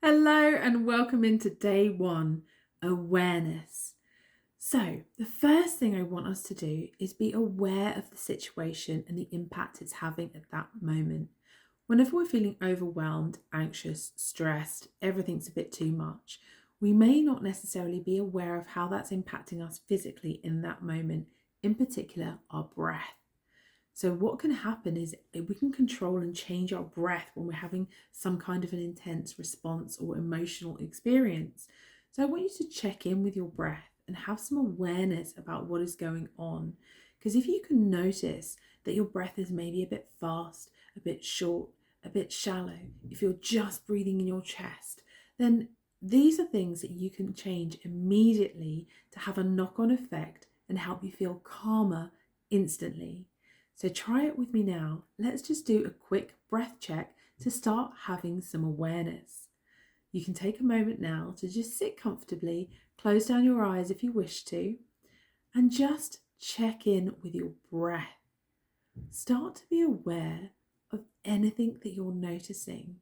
Hello and welcome into day one, awareness. So, the first thing I want us to do is be aware of the situation and the impact it's having at that moment. Whenever we're feeling overwhelmed, anxious, stressed, everything's a bit too much, we may not necessarily be aware of how that's impacting us physically in that moment, in particular, our breath. So, what can happen is we can control and change our breath when we're having some kind of an intense response or emotional experience. So, I want you to check in with your breath and have some awareness about what is going on. Because if you can notice that your breath is maybe a bit fast, a bit short, a bit shallow, if you're just breathing in your chest, then these are things that you can change immediately to have a knock on effect and help you feel calmer instantly. So try it with me now. Let's just do a quick breath check to start having some awareness. You can take a moment now to just sit comfortably, close down your eyes if you wish to, and just check in with your breath. Start to be aware of anything that you're noticing.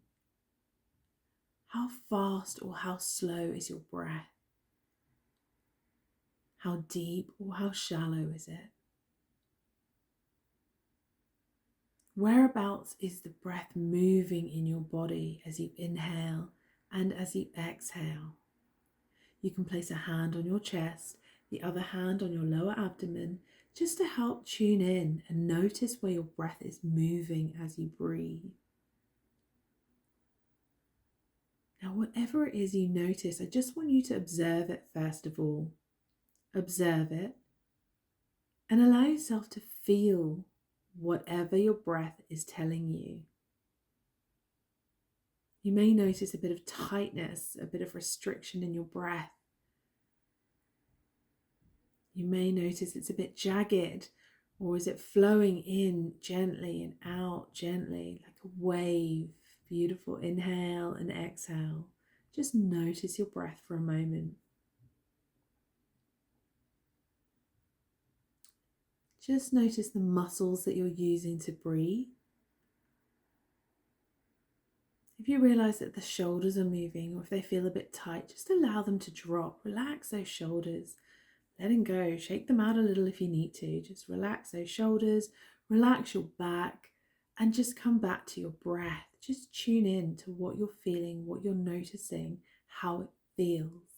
How fast or how slow is your breath? How deep or how shallow is it? Whereabouts is the breath moving in your body as you inhale and as you exhale? You can place a hand on your chest, the other hand on your lower abdomen, just to help tune in and notice where your breath is moving as you breathe. Now, whatever it is you notice, I just want you to observe it first of all. Observe it and allow yourself to feel whatever your breath is telling you. You may notice a bit of tightness, a bit of restriction in your breath. You may notice it's a bit jagged, or is it flowing in gently and out gently like a wave? Beautiful inhale and exhale. Just notice your breath for a moment. Just notice the muscles that you're using to breathe. If you realize that the shoulders are moving or if they feel a bit tight, just allow them to drop. Relax those shoulders. Let them go. Shake them out a little if you need to. Just relax those shoulders, relax your back, and just come back to your breath. Just tune in to what you're feeling, what you're noticing, how it feels.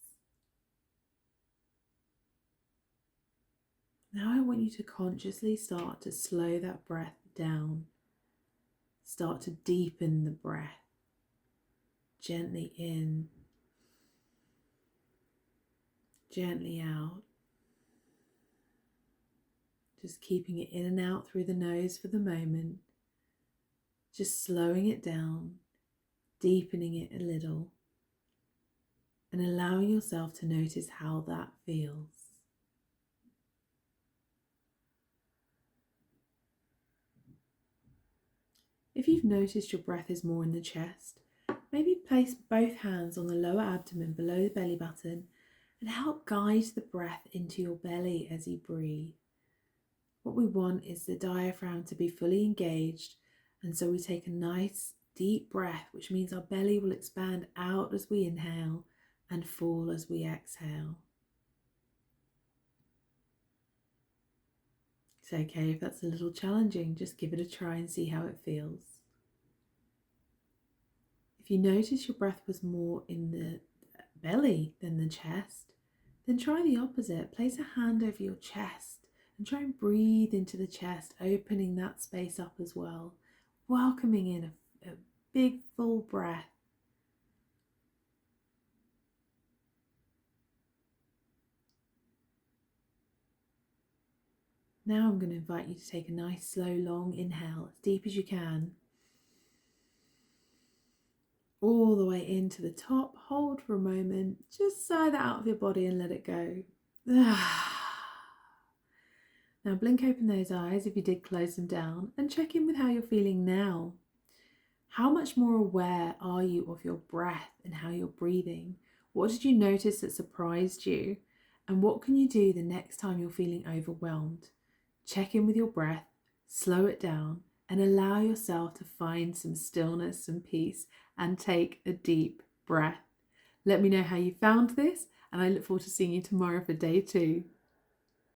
Now I want you to consciously start to slow that breath down. Start to deepen the breath. Gently in, gently out. Just keeping it in and out through the nose for the moment. Just slowing it down, deepening it a little, and allowing yourself to notice how that feels. If you've noticed your breath is more in the chest, maybe place both hands on the lower abdomen below the belly button and help guide the breath into your belly as you breathe. What we want is the diaphragm to be fully engaged, and so we take a nice deep breath, which means our belly will expand out as we inhale and fall as we exhale. It's okay if that's a little challenging, just give it a try and see how it feels. If you notice your breath was more in the belly than the chest, then try the opposite. Place a hand over your chest and try and breathe into the chest, opening that space up as well, welcoming in a big full breath. Now I'm going to invite you to take a nice slow long inhale, as deep as you can. All the way into the top, hold for a moment, just sigh that out of your body and let it go. Now blink open those eyes if you did close them down and check in with how you're feeling now. How much more aware are you of your breath and how you're breathing? What did you notice that surprised you? And what can you do the next time you're feeling overwhelmed? Check in with your breath, slow it down, and allow yourself to find some stillness and peace and take a deep breath. Let me know how you found this, and I look forward to seeing you tomorrow for day 2.